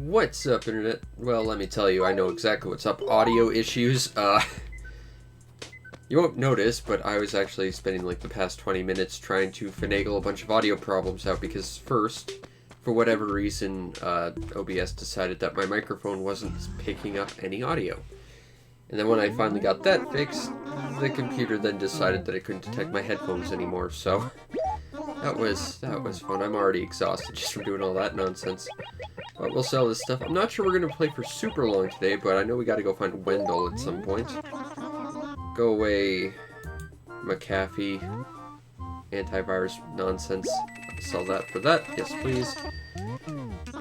What's up, Internet? Well, let me tell you, I know exactly what's up. Audio issues. You won't notice, but I was actually spending like the past 20 minutes trying to finagle a bunch of audio problems out because first, for whatever reason, OBS decided that my microphone wasn't picking up any audio. And then when I finally got that fixed, the computer then decided that it couldn't detect my headphones anymore, so that was fun. I'm already exhausted just from doing all that nonsense. But we'll sell this stuff. I'm not sure we're going to play for super long today, but I know we got to go find Wendell at some point. Go away, McAfee. Antivirus nonsense. Sell that for that. Yes, please.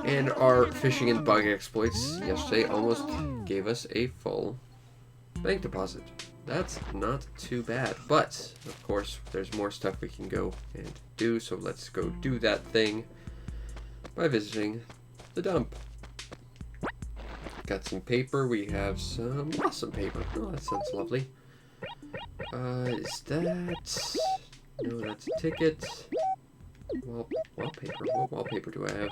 And our phishing and bug exploits yesterday almost gave us a full bank deposit. That's not too bad. But, of course, there's more stuff we can go and do, so let's go do that thing by visiting the dump. Got some paper. We have some awesome paper. Oh, that sounds lovely. Is that... No, that's a ticket. Wallpaper. What wallpaper do I have?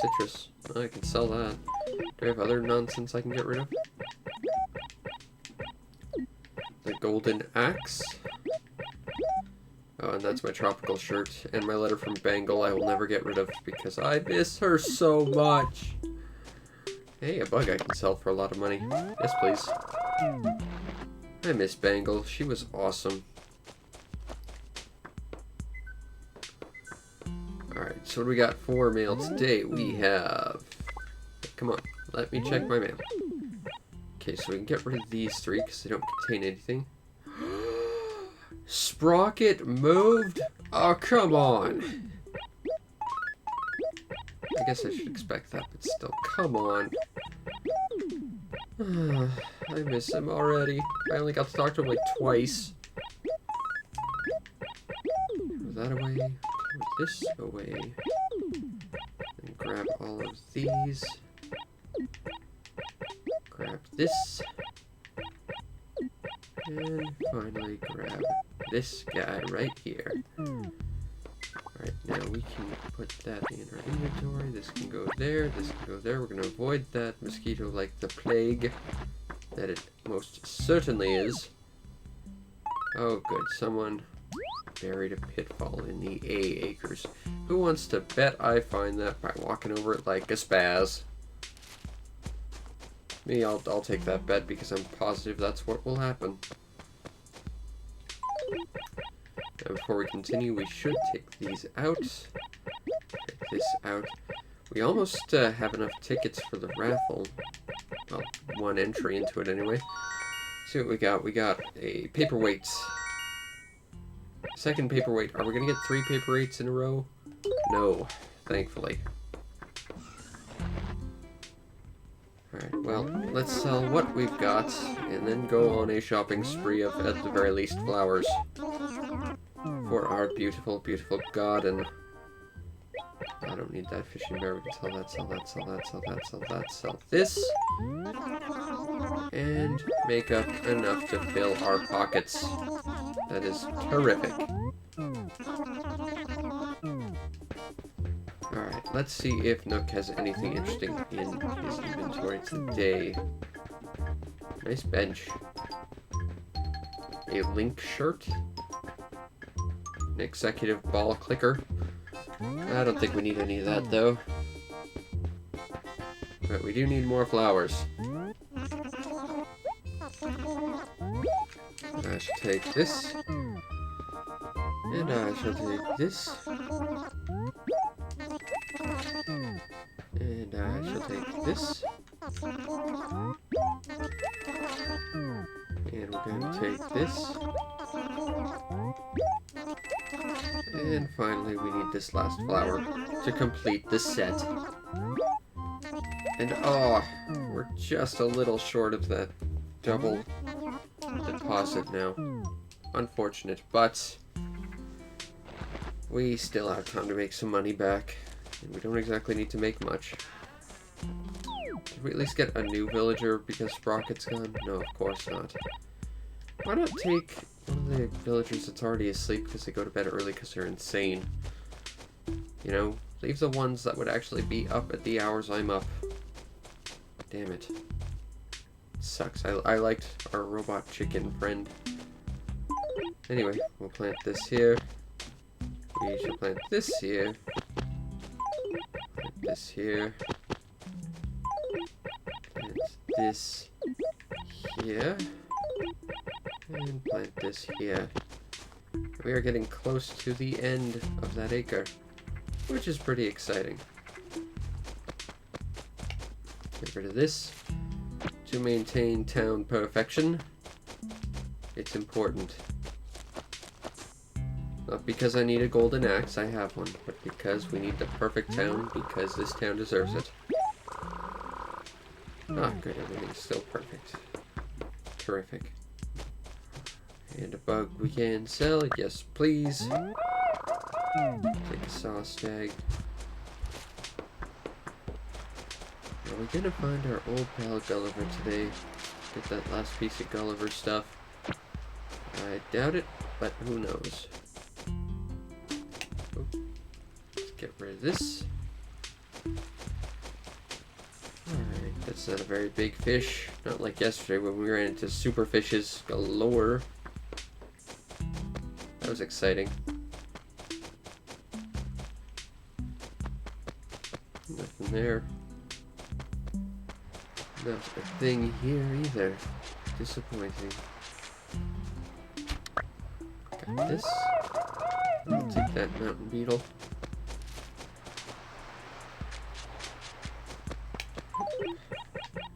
Citrus. Oh, I can sell that. Do I have other nonsense I can get rid of? The golden axe. Oh, and that's my tropical shirt. And my letter from Bangle I will never get rid of because I miss her so much. Hey, a bug I can sell for a lot of money. Yes, please. I miss Bangle. She was awesome. Alright, so what do we got for mail today? We have... Come on, let me check my mail. Okay, so we can get rid of these three because they don't contain anything. Sprocket moved? Oh, come on. I guess I should expect that, but still, come on. I miss him already. I only got to talk to him like twice. Throw that away. Throw this away. And grab all of these. Grab this. And finally grab this guy right here. Alright, now we can put that in our inventory. This can go there, this can go there. We're going to avoid that mosquito like the plague that it most certainly is. Oh good, someone buried a pitfall in the A acres. Who wants to bet I find that by walking over it like a spaz? Me, I'll take that bet because I'm positive that's what will happen. Now before we continue, we should take these out. Take this out. We almost have enough tickets for the raffle. Well, one entry into it anyway. See what we got. We got a paperweight. Second paperweight. Are we going to get 3 paperweights in a row? No, thankfully. Alright, well, let's sell what we've got, and then go on a shopping spree of, at the very least, flowers. For our beautiful, beautiful garden. I don't need that fishing bear. We can sell that, sell that, sell that, sell that, sell that, sell this. And make up enough to fill our pockets. That is terrific. Alright, let's see if Nook has anything interesting in his inventory today. Nice bench. A link shirt. An executive ball clicker. I don't think we need any of that though. But we do need more flowers. I shall take this. And I shall take this. And I shall take this. And we're going to take this. And finally we need this last flower to complete the set. And oh, we're just a little short of that double deposit now. Unfortunate, but we still have time to make some money back. And we don't exactly need to make much. Did we at least get a new villager because Sprocket's gone? No, of course not. Why not take one of the villagers that's already asleep because they go to bed early because they're insane? You know, Leave the ones that would actually be up at the hours I'm up. Damn it. Sucks. I liked our robot chicken friend. Anyway, we'll plant this here. We should plant this here. Plant this here. Plant this here. And plant this here. We are getting close to the end of that acre, which is pretty exciting. Get rid of this. To maintain town perfection, it's important. Not because I need a golden axe, I have one, but because we need the perfect town, because this town deserves it. Ah, good, everything's still perfect. Terrific. And a bug we can sell, yes please. Take a saw stag. Are we gonna find our old pal Gulliver today? Get that last piece of Gulliver stuff. I doubt it, but who knows. Oh, let's get rid of this. Alright, that's not a very big fish. Not like yesterday when we ran into super fishes galore. That was exciting. Nothing there. Not a thing here either. Disappointing. Got this. I'll take that mountain beetle.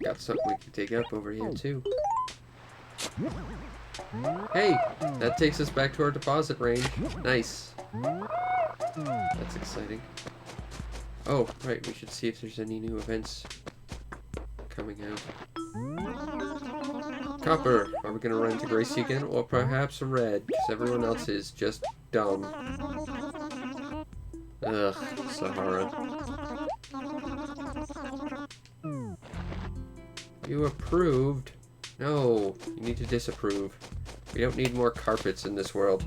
Got something we can dig up over here too. Hey! That takes us back to our deposit range. Nice. That's exciting. Oh, right, we should see if there's any new events coming out. Copper, are we gonna run into Gracie again? Or perhaps Red, because everyone else is just dumb. Ugh, Sahara. You approved? No, you need to disapprove. We don't need more carpets in this world.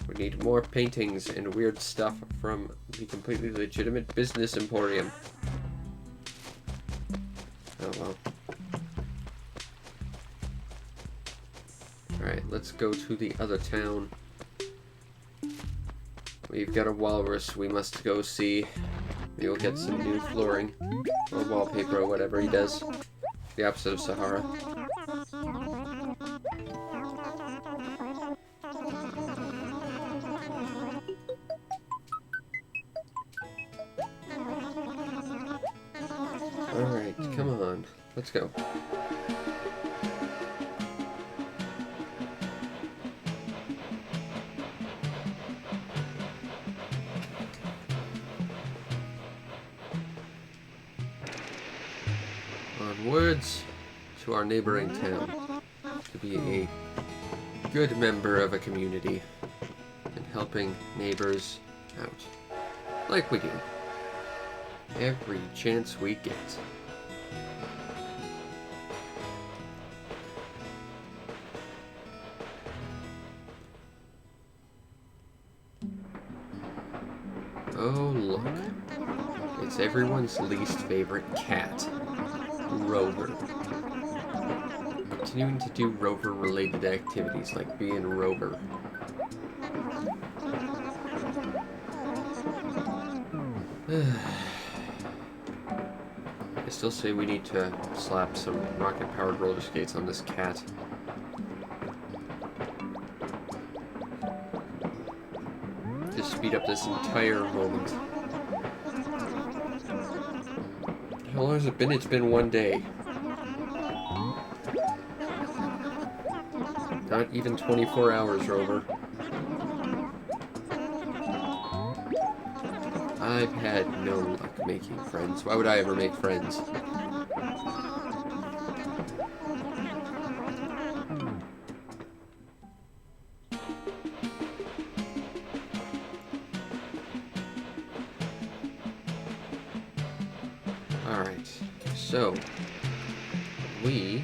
We need more paintings and weird stuff from the completely legitimate business emporium. Oh well. Alright, let's go to the other town. We've got a walrus we must go see. Maybe we'll get some new flooring. Or wallpaper or whatever he does. The opposite of Sahara. Alright, come on. Let's go. Onwards to our neighboring town to be a good member of a community and helping neighbors out. Like we do. Every chance we get. Oh look. It's everyone's least favorite cat. Rover. Continuing to do Rover related activities like being Rover. I still say we need to slap some rocket-powered roller skates on this cat. To speed up this entire moment. How long has it been? It's been 1 day. Not even 24 hours, Rover. I've had no luck making friends. Why would I ever make friends? Alright, so we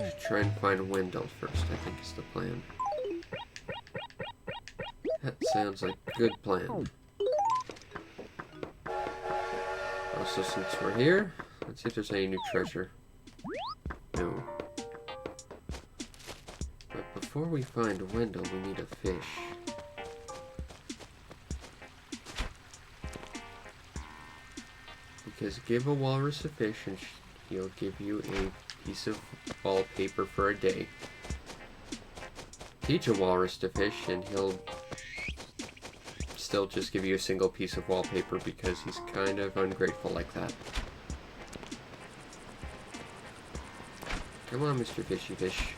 should try and find Wendell first, I think is the plan. That sounds like a good plan. Also, since we're here, let's see if there's any new treasure. No. But before we find Wendell, we need a fish. Because give a walrus a fish and he'll give you a piece of wallpaper for a day. Teach a walrus to fish and he'll still just give you a single piece of wallpaper because he's kind of ungrateful like that. Come on, Mr. Fishy Fish.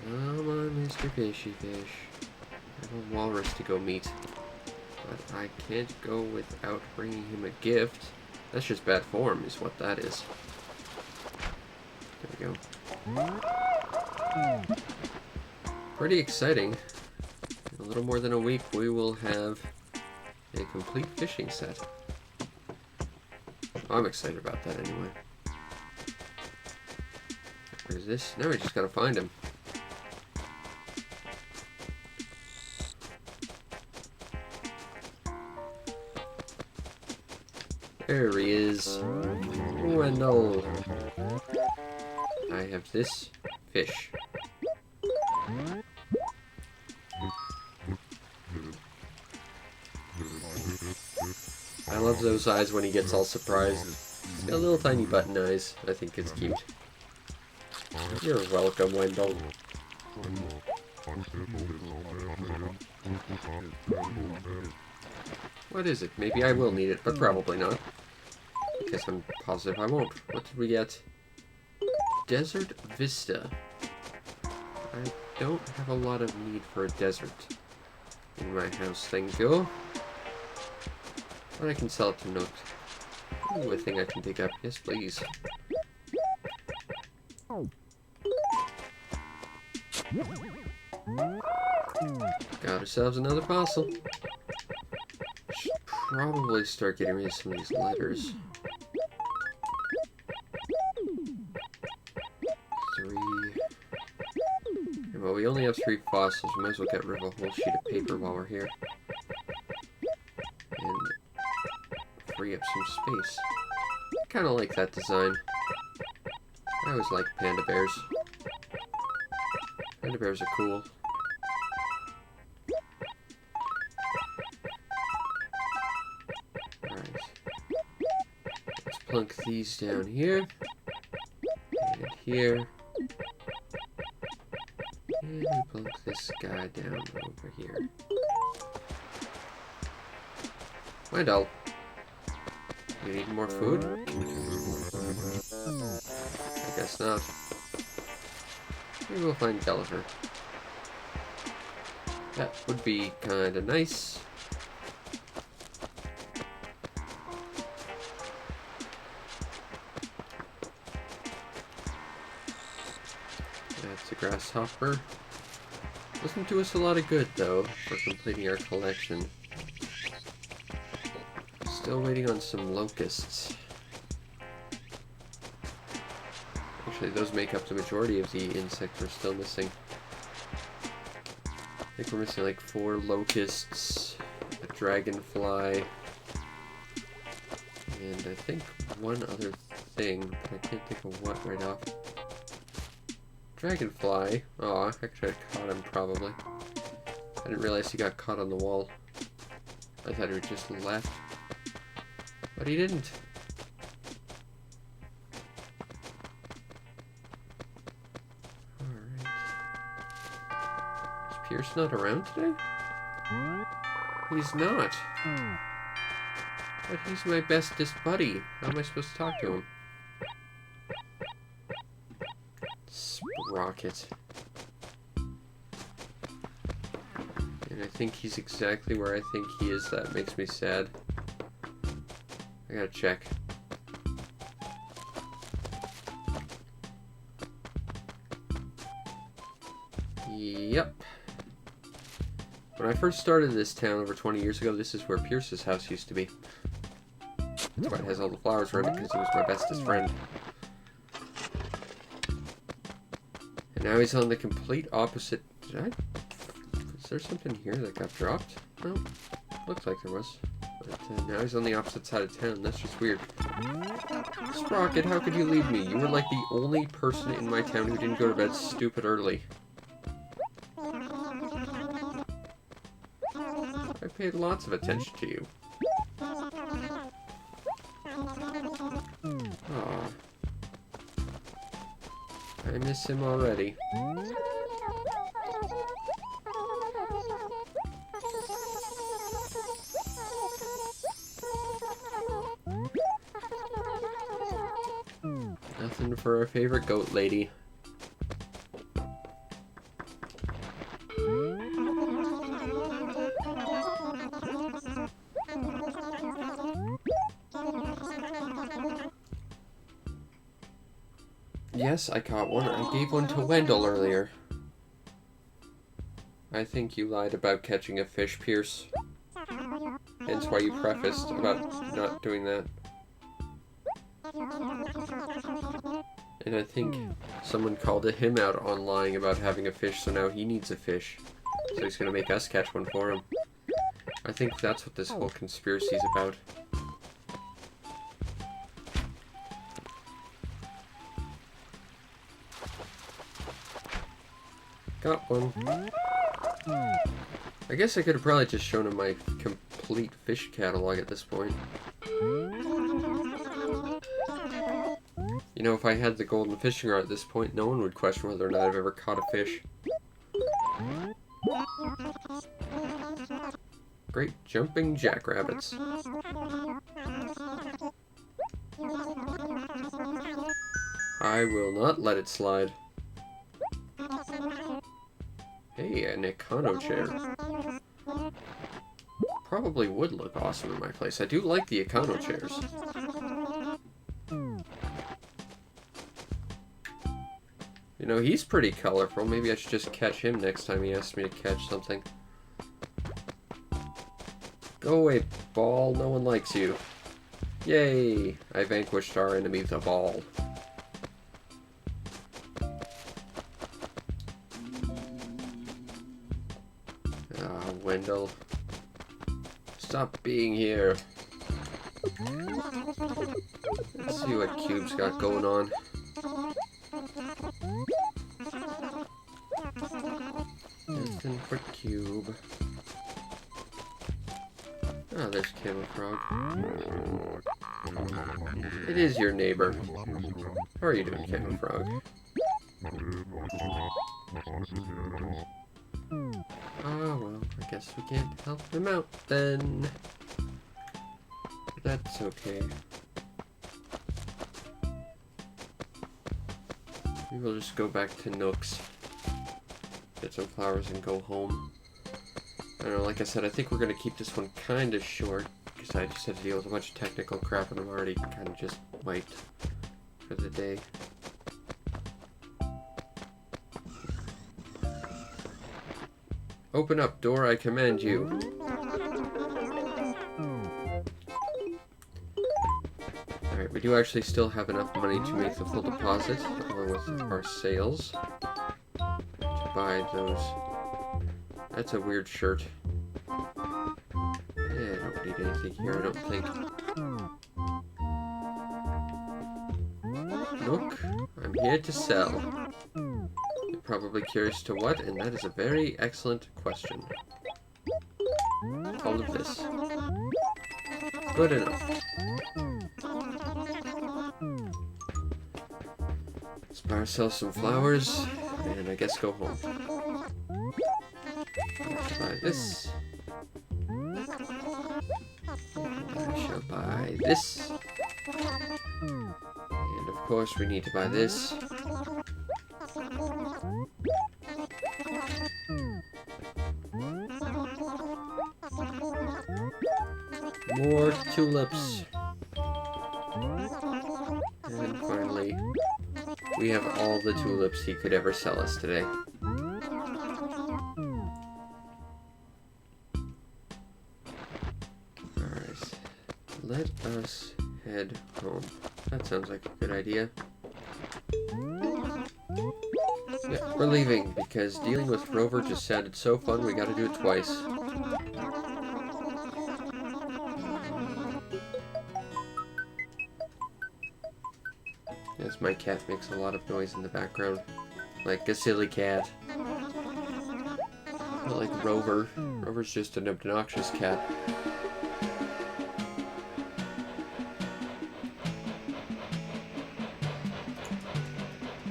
Come on, Mr. Fishy Fish. I have a walrus to go meet. But I can't go without bringing him a gift. That's just bad form, is what that is. There we go. Pretty exciting. In a little more than a week, we will have a complete fishing set. I'm excited about that anyway. Where's this? Now we just gotta find him. There he is. Wendell. I have this fish. I love those eyes when he gets all surprised. He's got little tiny button eyes. I think it's cute. You're welcome, Wendell. What is it? Maybe I will need it, but probably not. Because I'm positive I won't. What did we get? Desert Vista. I don't have a lot of need for a desert in my house, thank you. But I can sell it to Nook. Ooh, a thing I can dig up. Yes, please. Got ourselves another fossil. Should probably start getting rid of some of these letters. 3. Well, we only have 3 fossils. We might as well get rid of a whole sheet of paper while we're here. And free up some space. I kind of like that design. I always like panda bears. Panda bears are cool. Alright. Let's plunk these down here. And here. And we plunk this guy down over here. Wendell. You need more food? I guess not. Maybe we'll find Gulliver. That would be kinda nice. That's a grasshopper. Doesn't do us a lot of good, though, for completing our collection. Still waiting on some locusts. Actually, those make up the majority of the insects we're still missing. I think we're missing like 4 locusts, a dragonfly, and I think one other thing, but I can't think of what right off. Dragonfly. Aw, I could have caught him probably. I didn't realize he got caught on the wall. I thought he just left. But he didn't. Alright. Is Pierce not around today? He's not. But he's my bestest buddy. How am I supposed to talk to him? Sprocket. And I think he's exactly where I think he is. That makes me sad. I gotta check. Yep. When I first started this town over 20 years ago, this is where Pierce's house used to be. That's why it has all the flowers around it, because he was my bestest friend. And Now he's on the complete opposite. Is there something here that got dropped? No, looks like there was. But now he's on the opposite side of town. That's just weird. Sprocket, how could you leave me? You were like the only person in my town who didn't go to bed stupid early. I paid lots of attention to you. Aw. I miss him already. Nothing for our favorite goat lady. Yes, I caught one. I gave one to Wendell earlier. I think you lied about catching a fish, Pierce. Hence why you prefaced about not doing that. And I think someone called him out on lying about having a fish, so now he needs a fish. So he's gonna make us catch one for him. I think that's what this whole conspiracy is about. Got one. I guess I could have probably just shown him my complete fish catalog at this point. You know, if I had the golden fishing rod at this point, no one would question whether or not I've ever caught a fish. Great jumping jackrabbits. I will not let it slide. Hey, an Econo chair. Probably would look awesome in my place. I do like the Econo chairs. You know, he's pretty colorful. Maybe I should just catch him next time he asks me to catch something. Go away, ball. No one likes you. Yay! I vanquished our enemy, the ball. Ah, Wendell. Stop being here. Let's see what Cube's got going on. Nothing for Cube. Ah, there's Camel Frog. It is your neighbor. How are you doing, Camel Frog? Oh, well, I guess we can't help him out then. That's okay. Maybe we'll just go back to Nook's. Get some flowers and go home. I don't know, like I said, I think we're going to keep this one kind of short, because I just had to deal with a bunch of technical crap and I'm already kind of just wiped for the day. Open up, door, I command you. Alright, we do actually still have enough money to make the full deposit, along with our sales, to buy those. That's a weird shirt. Yeah, I don't need anything here, I don't think. Nook, I'm here to sell. You're probably curious to what, and that is a very excellent question. All of this. Good enough. Let's buy ourselves some flowers, and I guess go home. Buy this. I shall buy this. And of course we need to buy this. More tulips. And finally, we have all the tulips he could ever sell us today. Alright, let us head home. That sounds like a good idea. Yeah, we're leaving because dealing with Rover just sounded so fun we gotta do it twice. Yes, my cat makes a lot of noise in the background. Like a silly cat. Not like Rover. Rover's just an obnoxious cat.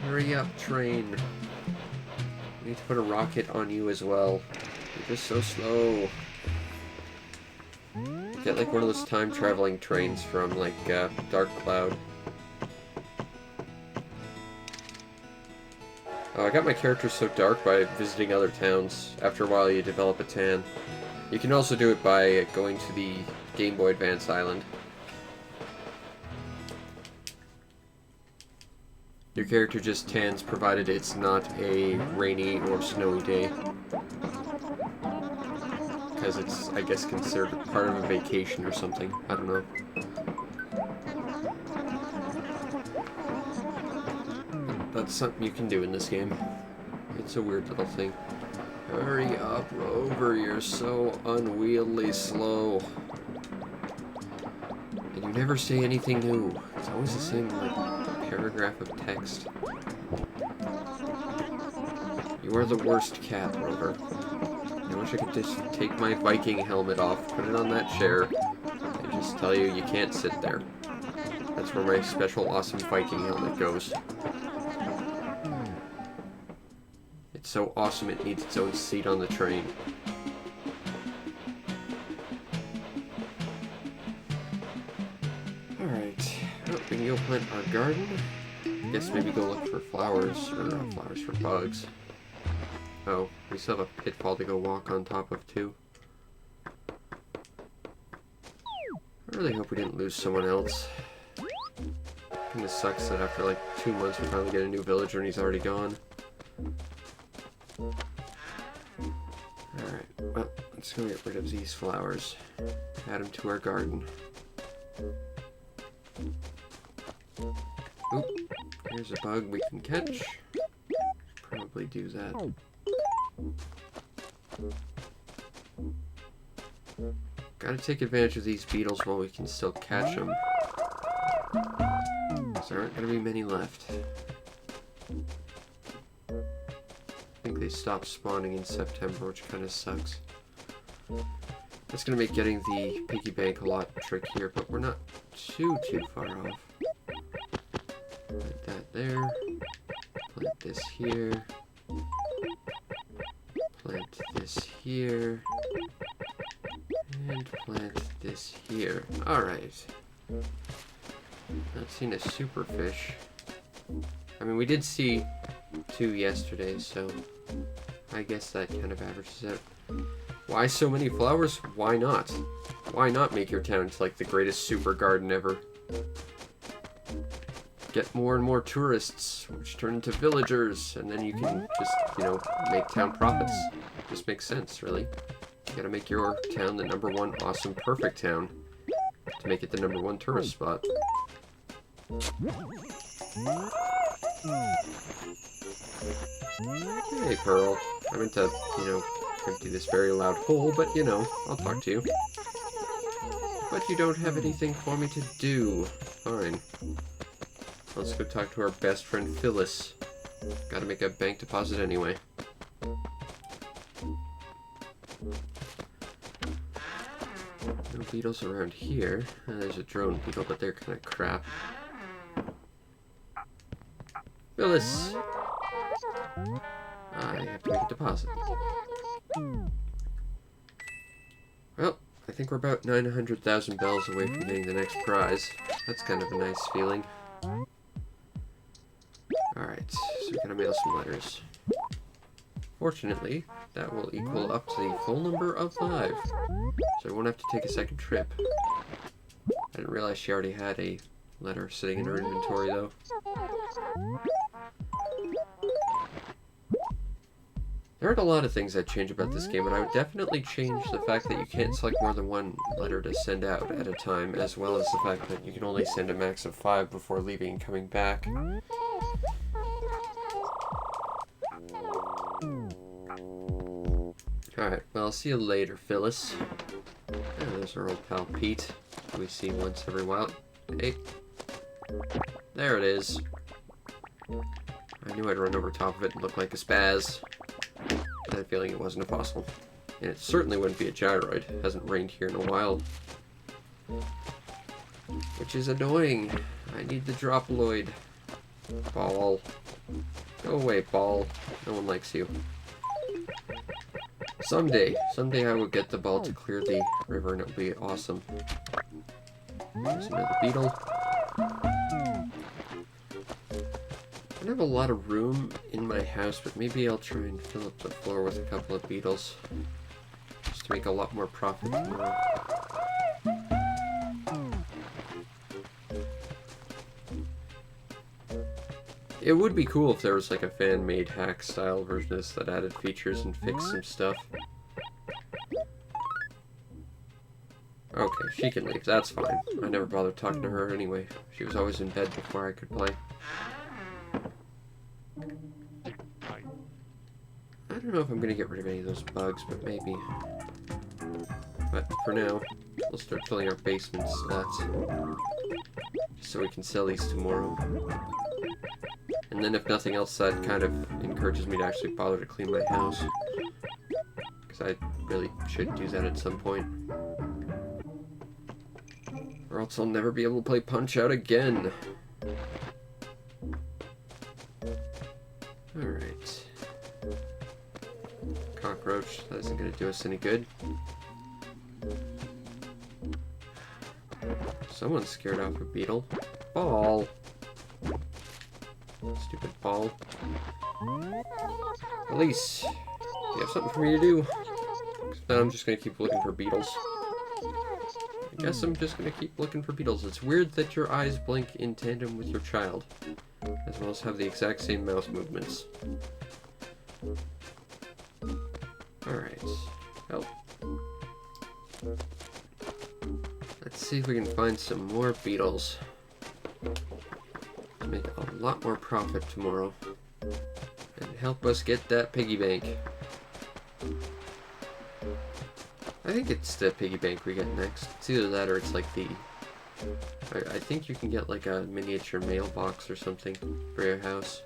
Hurry up, train. We need to put a rocket on you as well. You're just so slow. Get like one of those time-traveling trains from like Dark Cloud. Oh, I got my character so dark by visiting other towns. After a while you develop a tan. You can also do it by going to the Game Boy Advance island. Your character just tans provided it's not a rainy or snowy day. Because it's, I guess, considered part of a vacation or something. I don't know. That's something you can do in this game. It's a weird little thing. Hurry up, Rover, you're so unwieldy slow. And you never say anything new. It's always the same, like, paragraph of text. You are the worst cat, Rover. I wish I could just take my Viking helmet off, put it on that chair, and just tell you can't sit there. That's where my special awesome Viking helmet goes. It's so awesome it needs its own seat on the train. Alright, well, we can go plant our garden. I guess maybe go look for flowers, or flowers for bugs. Oh, we still have a pitfall to go walk on top of too. I really hope we didn't lose someone else. Kinda sucks that after like 2 months we finally get a new villager and he's already gone. Alright, well, let's go get rid of these flowers. Add them to our garden. Oop, here's a bug we can catch. Probably do that. Gotta take advantage of these beetles while we can still catch them. There aren't gonna be many left. I think they stopped spawning in September, which kinda sucks. That's gonna make getting the piggy bank a lot trickier, but we're not too far off. Plant that there. Plant this here. Plant this here. And plant this here. Alright. Not seen a superfish. I mean, we did see 2 yesterday, so I guess that kind of averages out. Why so many flowers? Why not? Why not make your town into like the greatest super garden ever? Get more and more tourists, which turn into villagers, and then you can just, you know, make town profits. Just makes sense, really. You gotta make your town the #1 awesome perfect town to make it the #1 tourist spot. Hey, Pearl. I meant to, you know, empty this very loud hole, but, you know, I'll talk to you. But you don't have anything for me to do. Fine. Let's go talk to our best friend Phyllis. Gotta make a bank deposit anyway. No beetles around here. There's a drone beetle, but they're kind of crap. Phyllis! I have to make a deposit. Well, I think we're about 900,000 bells away from getting the next prize. That's kind of a nice feeling. Alright, so we're gonna mail some letters. Fortunately, that will equal up to the full number of 5. So I won't have to take a second trip. I didn't realize she already had a letter sitting in her inventory, though. There aren't a lot of things I'd change about this game, but I would definitely change the fact that you can't select more than 1 letter to send out at a time, as well as the fact that you can only send a max of 5 before leaving and coming back. Alright, well, I'll see you later, Phyllis. Oh, there's our old pal Pete, who we see once every while. Hey. There it is. I knew I'd run over top of it and look like a spaz. I had a feeling it wasn't a fossil. And it certainly wouldn't be a gyroid. It hasn't rained here in a while. Which is annoying. I need the Droploid. Ball. Go away, ball. No one likes you. Someday I will get the ball to clear the river and it'll be awesome. There's another beetle. I don't have a lot of room in my house, but maybe I'll try and fill up the floor with a couple of beetles. Just to make a lot more profit tomorrow. It would be cool if there was like a fan-made hack-style version of this that added features and fixed some stuff. Okay, she can leave. That's fine. I never bothered talking to her anyway. She was always in bed before I could play. I don't know if I'm going to get rid of any of those bugs, but maybe. But for now, we'll start filling our basement slots. Just so we can sell these tomorrow. And then if nothing else, that kind of encourages me to actually bother to clean my house. Because I really should do that at some point. Or else I'll never be able to play Punch-Out again. Alright. Cockroach, that isn't going to do us any good. Someone's scared off a beetle. Ball! Stupid ball. Elise, do you have something for me to do? Now I'm just going to keep looking for beetles. I guess I'm just going to keep looking for beetles. It's weird that your eyes blink in tandem with your child, as well as have the exact same mouse movements. Alright. Help. Let's see if we can find some more beetles. Make a lot more profit tomorrow. And help us get that piggy bank. I think it's the piggy bank we get next. It's either that or it's like the... I think you can get like a miniature mailbox or something for your house.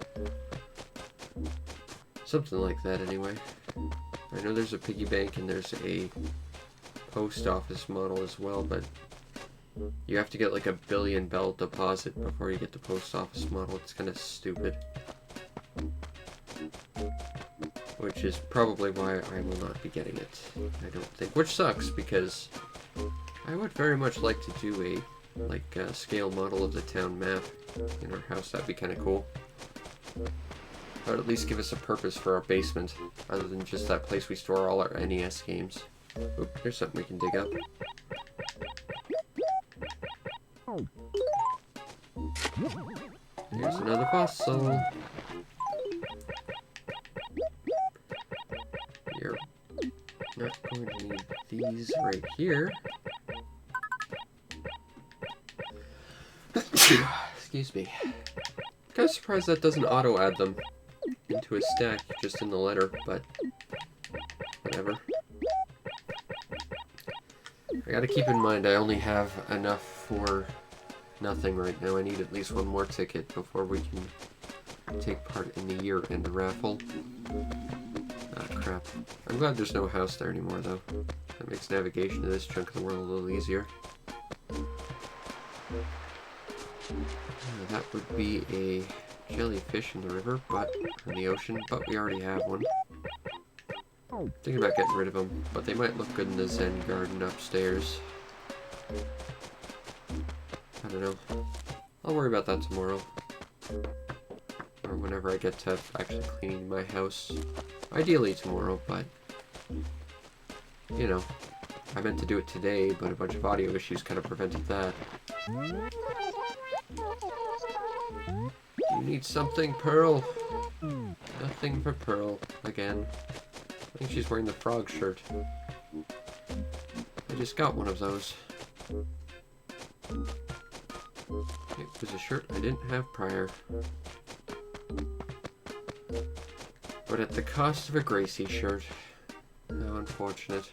Something like that anyway. I know there's a piggy bank and there's a post office model as well, but you have to get like $1 billion bell deposit before you get the post office model. It's kind of stupid. Which is probably why I will not be getting it, I don't think. Which sucks, because I would very much like to do a scale model of the town map in our house. That'd be kind of cool. That would at least give us a purpose for our basement, other than just that place we store all our NES games. Oop, there's something we can dig up. Here's another fossil. You're not going to need these right here. Excuse me. Kind of surprised that doesn't auto-add them into a stack just in the letter, but whatever. I gotta keep in mind I only have enough for nothing right now. I need at least one more ticket before we can take part in the year-end raffle. Ah, crap. I'm glad there's no house there anymore, though. That makes navigation to this chunk of the world a little easier. That would be a jellyfish in the river, but in the ocean, but we already have one. Thinking about getting rid of them, but they might look good in the Zen garden upstairs. I don't know. I'll worry about that tomorrow. Or whenever I get to actually cleaning my house. Ideally tomorrow, but... you know. I meant to do it today, but a bunch of audio issues kind of prevented that. You need something, Pearl? Nothing for Pearl, again. I think she's wearing the frog shirt. I just got one of those. It was a shirt I didn't have prior. But at the cost of a Gracie shirt. How unfortunate.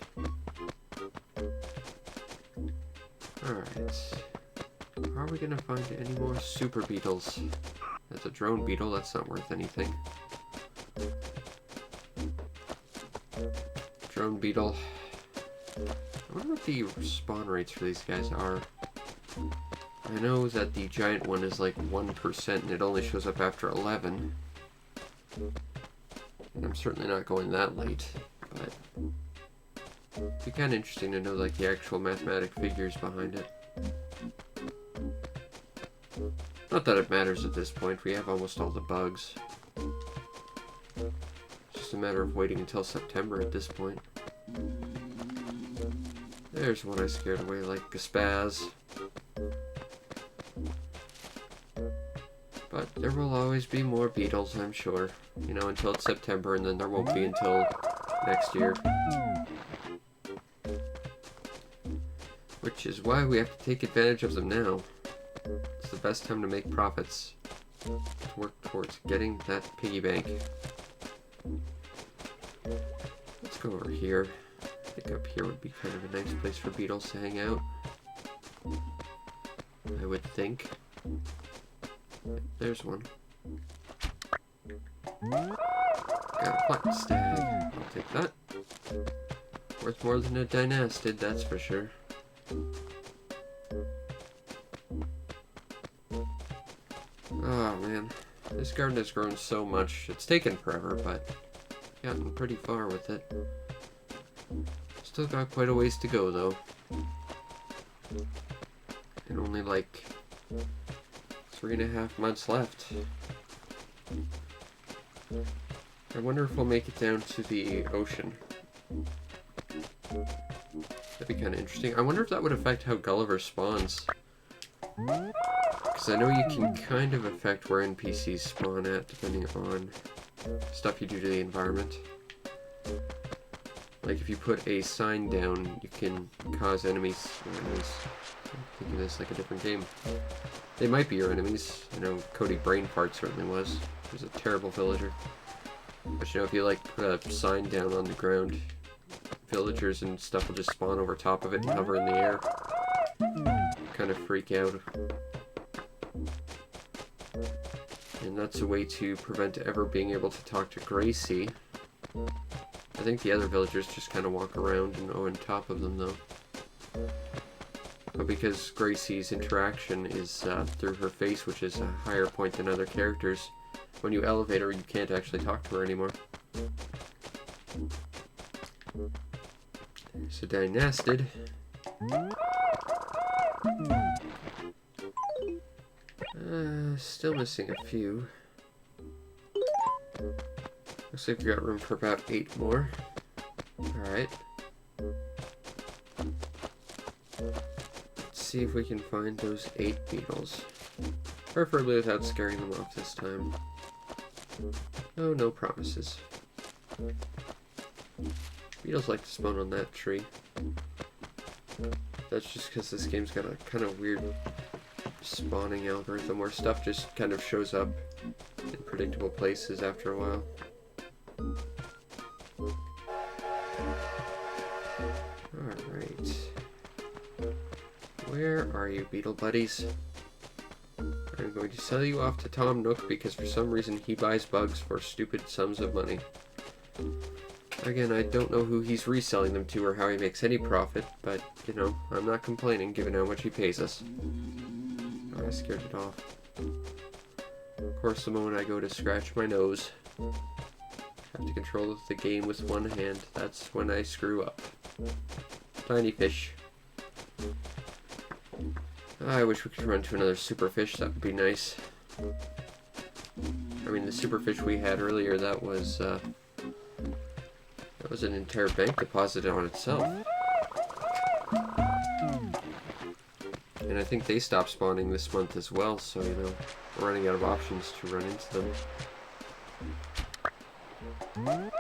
Alright. Are we gonna find any more super beetles? That's a drone beetle, that's not worth anything. Drone beetle. I wonder what the spawn rates for these guys are. I know that the giant one is like 1% and it only shows up after 11. And I'm certainly not going that late, but it'd be kind of interesting to know like the actual mathematic figures behind it. Not that it matters at this point, we have almost all the bugs. It's just a matter of waiting until September at this point. There's one I scared away like a spaz. But there will always be more beetles, I'm sure. You know, until it's September, and then there won't be until next year. Which is why we have to take advantage of them now. It's the best time to make profits. To work towards getting that piggy bank. Let's go over here. I think up here would be kind of a nice place for beetles to hang out. I would think. There's one. Got a black stag. I'll take that. Worth more than a dynastid, that's for sure. Oh man, this garden has grown so much. It's taken forever, but gotten pretty far with it. Still got quite a ways to go though. And only like 3.5 months left. I wonder if we'll make it down to the ocean. That'd be kind of interesting. I wonder if that would affect how Gulliver spawns. Because I know you can kind of affect where NPCs spawn at, depending on stuff you do to the environment. Like if you put a sign down, you can cause enemies. I'm thinking this like a different game. They might be your enemies. I know Cody Brainfart certainly was. He was a terrible villager. But you know, if you like put a sign down on the ground, villagers and stuff will just spawn over top of it and hover in the air. Kind of freak out. And that's a way to prevent ever being able to talk to Gracie. I think the other villagers just kind of walk around and on top of them though. But because Gracie's interaction is through her face, which is a higher point than other characters, when you elevate her, you can't actually talk to her anymore. There's a dynastid. Still missing a few. Looks like we got room for about 8 more. Alright. Let's see if we can find those 8 beetles. Preferably without scaring them off this time. Oh, no promises. Beetles like to spawn on that tree. That's just because this game's got a kind of weird spawning algorithm where stuff just kind of shows up in predictable places after a while. Alright. Where are you, beetle buddies? I'm going to sell you off to Tom Nook because for some reason he buys bugs for stupid sums of money. Again, I don't know who he's reselling them to or how he makes any profit, but, you know, I'm not complaining given how much he pays us. Oh, I scared it off. Of course, the moment I go to scratch my nose, have to control the game with one hand, that's when I screw up. Tiny fish. I wish we could run to another superfish, that would be nice. I mean, the superfish we had earlier, that was an entire bank deposit on itself. And I think they stopped spawning this month as well, so, you know, we're running out of options to run into them.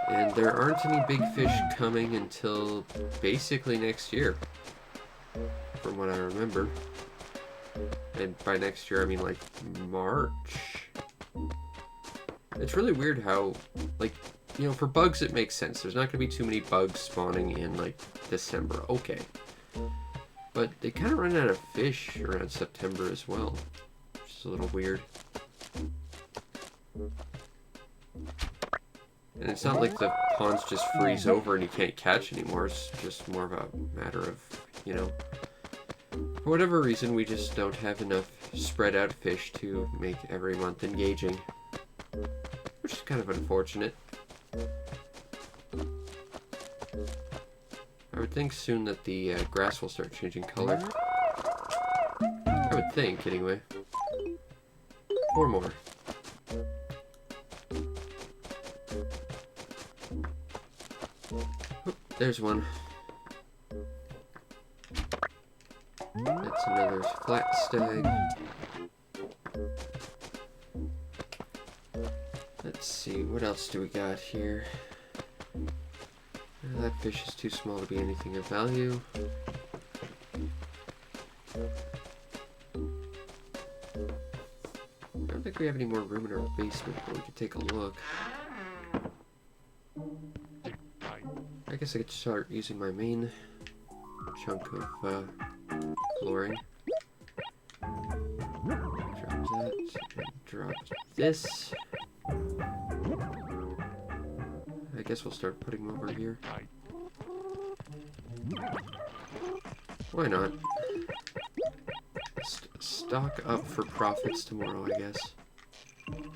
And there aren't any big fish coming until basically next year, from what I remember. And by next year, I mean like March. It's really weird how, like, you know, for bugs it makes sense. There's not going to be too many bugs spawning in, like, December. Okay. But they kind of run out of fish around September as well. Which is a little weird. And it's not like the ponds just freeze over and you can't catch anymore. It's just more of a matter of, you know, for whatever reason, we just don't have enough spread out fish to make every month engaging. Which is kind of unfortunate. I would think soon that the grass will start changing color. I would think, anyway. 4 more. Oop, there's one. That's another flat stag. Let's see, what else do we got here? That fish is too small to be anything of value. I don't think we have any more room in our basement, but we could take a look. I guess I could start using my main chunk of flooring. Drop that, and drop this. I guess we'll start putting them over here. Why not? Stock up for profits tomorrow, I guess.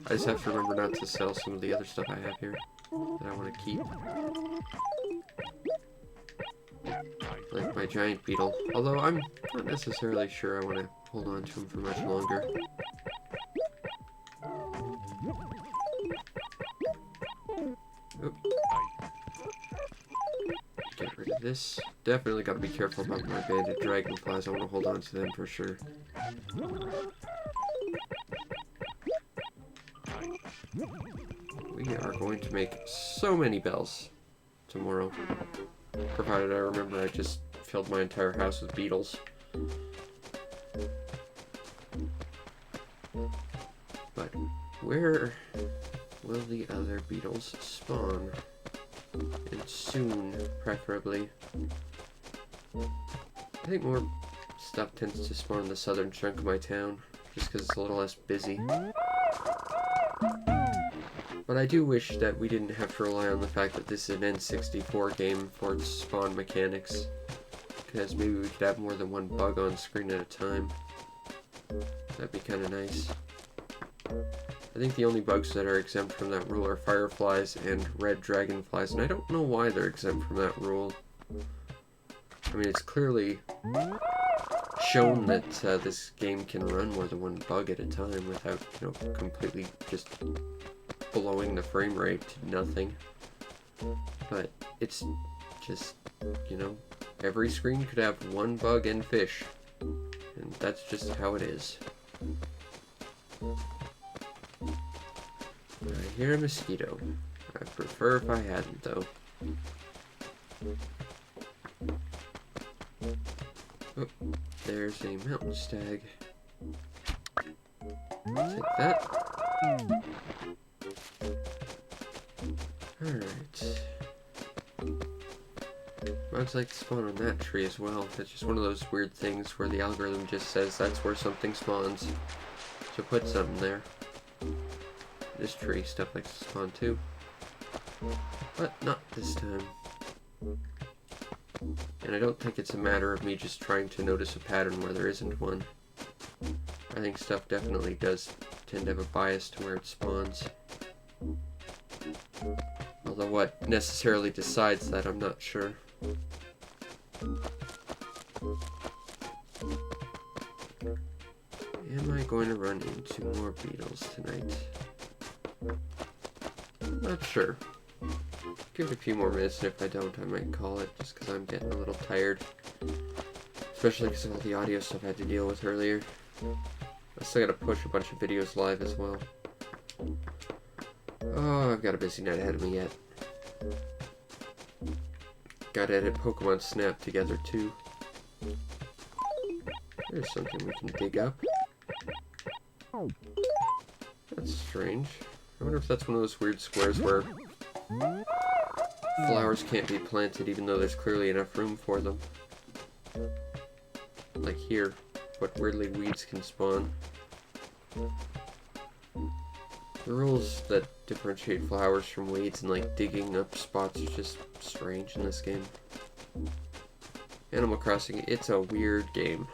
I just have to remember not to sell some of the other stuff I have here that I want to keep. Like my giant beetle. Although I'm not necessarily sure I want to hold on to him for much longer. Oop. Get rid of this. Definitely got to be careful about my banded dragonflies. I want to hold on to them for sure. We are going to make so many bells tomorrow. Provided I remember I just filled my entire house with beetles. But where will the other beetles spawn? And soon, preferably. I think more stuff tends to spawn in the southern chunk of my town, just because it's a little less busy. But I do wish that we didn't have to rely on the fact that this is an N64 game for its spawn mechanics. Because maybe we could have more than one bug on screen at a time. That'd be kind of nice. I think the only bugs that are exempt from that rule are fireflies and red dragonflies, and I don't know why they're exempt from that rule. I mean, it's clearly shown that this game can run more than one bug at a time without, you know, completely just blowing the frame rate to nothing. But it's just, you know, every screen could have one bug and fish, and that's just how it is. I hear a mosquito. I'd prefer if I hadn't, though. Oh, there's a mountain stag. Take that. Alright. Bugs like to spawn on that tree as well. That's just one of those weird things where the algorithm just says that's where something spawns. So put something there. This tree stuff likes to spawn too. But not this time. And I don't think it's a matter of me just trying to notice a pattern where there isn't one. I think stuff definitely does tend to have a bias to where it spawns. Although what necessarily decides that, I'm not sure. Am I going to run into more beetles tonight? Not sure. Give it a few more minutes, and if I don't, I might call it, just because I'm getting a little tired. Especially because of all the audio stuff I had to deal with earlier. I still gotta push a bunch of videos live as well. Oh, I've got a busy night ahead of me yet. Gotta edit Pokemon Snap together too. There's something we can dig up. That's strange. I wonder if that's one of those weird squares where Flowers can't be planted even though there's clearly enough room for them. Like here, but weirdly weeds can spawn. The rules that differentiate flowers from weeds and like digging up spots are just strange in this game. Animal Crossing, it's a weird game.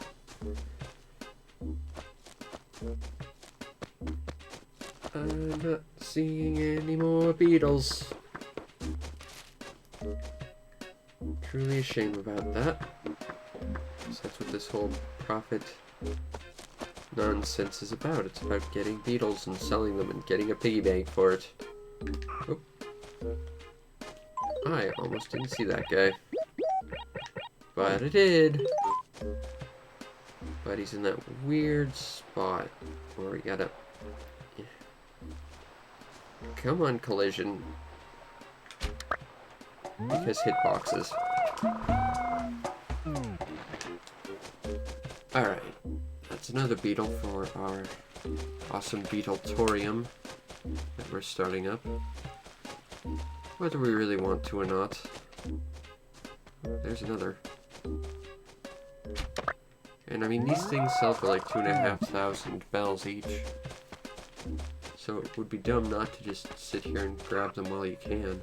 I'm not seeing any more beetles. Truly a shame about that. So that's what this whole profit nonsense is about. It's about getting beetles and selling them and getting a piggy bank for it. Oh. I almost didn't see that guy. But I did. But he's in that weird spot where we gotta... Come on, collision. Because hitboxes. Alright. That's another beetle for our awesome Beetletorium that we're starting up. Whether we really want to or not. There's another. And I mean, these things sell for like 2,500 bells each. So it would be dumb not to just sit here and grab them while you can.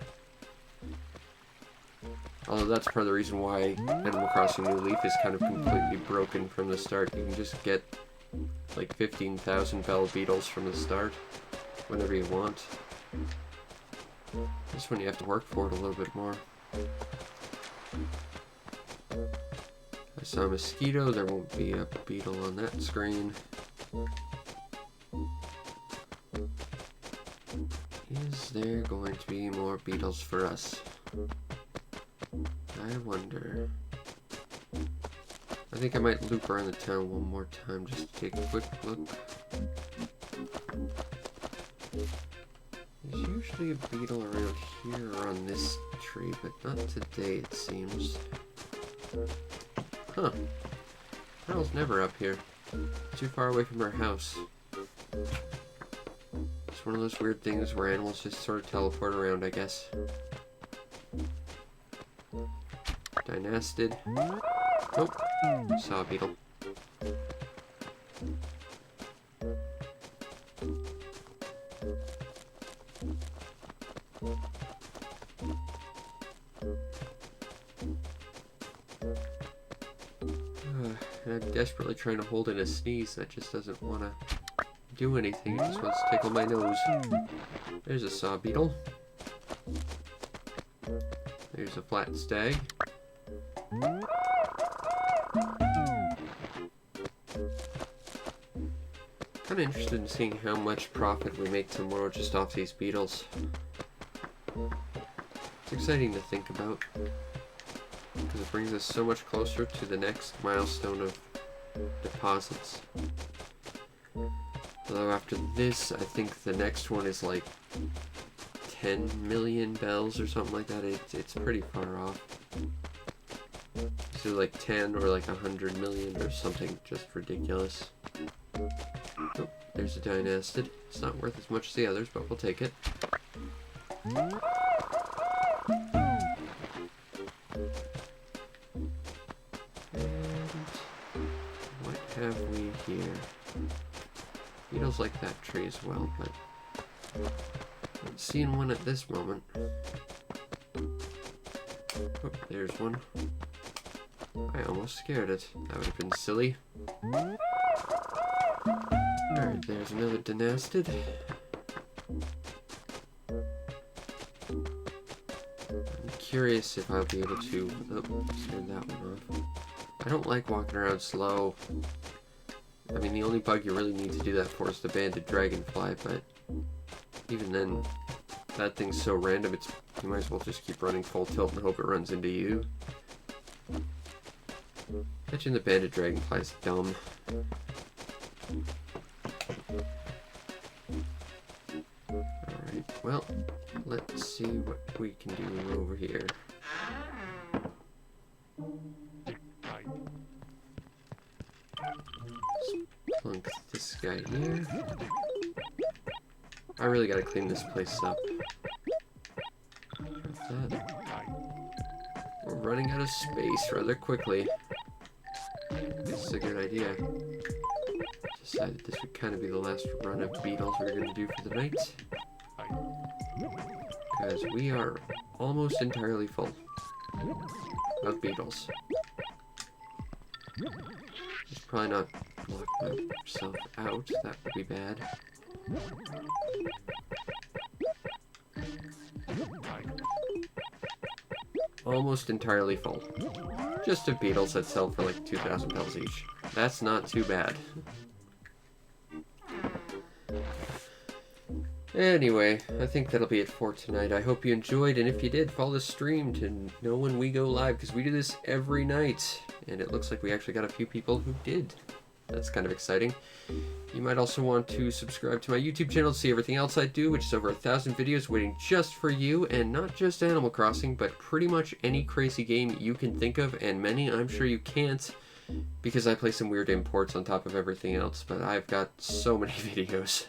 Although that's part of the reason why Animal Crossing New Leaf is kind of completely broken from the start. You can just get like 15,000 bell beetles from the start, whenever you want. This one you have to work for it a little bit more. I saw a mosquito, there won't be a beetle on that screen. Is there going to be more beetles for us? I wonder. I think I might loop around the town one more time just to take a quick look. There's usually a beetle around here or on this tree, but not today it seems. Huh. Pearl's never up here. Too far away from our house. It's one of those weird things where animals just sort of teleport around, I guess. Dynastid. Nope. Saw a beetle. And I'm desperately trying to hold in a sneeze that just doesn't want to do anything. It just wants to tickle my nose. There's a saw beetle. There's a flat stag. Kind of interested in seeing how much profit we make tomorrow just off these beetles. It's exciting to think about, because it brings us so much closer to the next milestone of deposits. Although after this, I think the next one is like 10 million bells or something like that. It's pretty far off. So like 10 or like 100 million or something just ridiculous. Oh, there's a Dynastid. It's not worth as much as the others, but we'll take it. And what have we here? Beetles like that tree as well, but I'm not seeing one at this moment. Oh, there's one. I almost scared it. That would have been silly. Alright, there's another Dynastid. I'm curious if I'll be able to... Oh, turn that one off. I don't like walking around slow. I mean, the only bug you really need to do that for is the banded dragonfly, but even then, that thing's so random, you might as well just keep running full tilt and hope it runs into you. Catching the banded dragonfly is dumb. Alright, well, let's see what we can do over here. Plunk this guy here. I really gotta clean this place up. running out of space rather quickly. This is a good idea. Decided this would kind of be the last run of Beetles we're going to do for the night. Because we are almost entirely full of Beetles. Just probably not block myself out, that would be bad. Almost entirely full. Just of Beetles that sell for like 2,000 bells each. That's not too bad. Anyway, I think that'll be it for tonight. I hope you enjoyed, and if you did, follow the stream to know when we go live, because we do this every night, and it looks like we actually got a few people who did. That's kind of exciting. You might also want to subscribe to my YouTube channel to see everything else I do, which is over 1,000 videos waiting just for you, and not just Animal Crossing, but pretty much any crazy game you can think of, and many I'm sure you can't, because I play some weird imports on top of everything else, but I've got so many videos.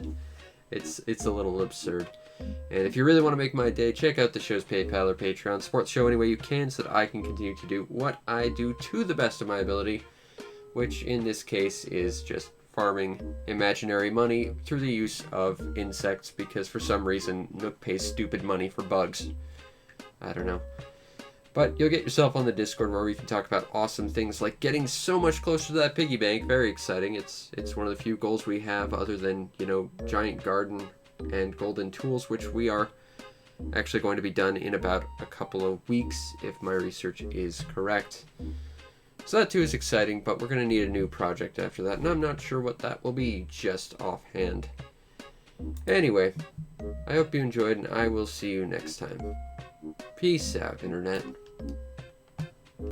It's a little absurd. And if you really want to make my day, check out the show's PayPal or Patreon. Support the show any way you can so that I can continue to do what I do to the best of my ability, which in this case is just farming imaginary money through the use of insects, because for some reason Nook pays stupid money for bugs. I don't know. But you'll get yourself on the Discord where we can talk about awesome things like getting so much closer to that piggy bank. Very exciting. It's one of the few goals we have other than, you know, giant garden and golden tools, which we are actually going to be done in about a couple of weeks if my research is correct. So that too is exciting, but we're going to need a new project after that, and I'm not sure what that will be just offhand. Anyway, I hope you enjoyed, and I will see you next time. Peace out, Internet.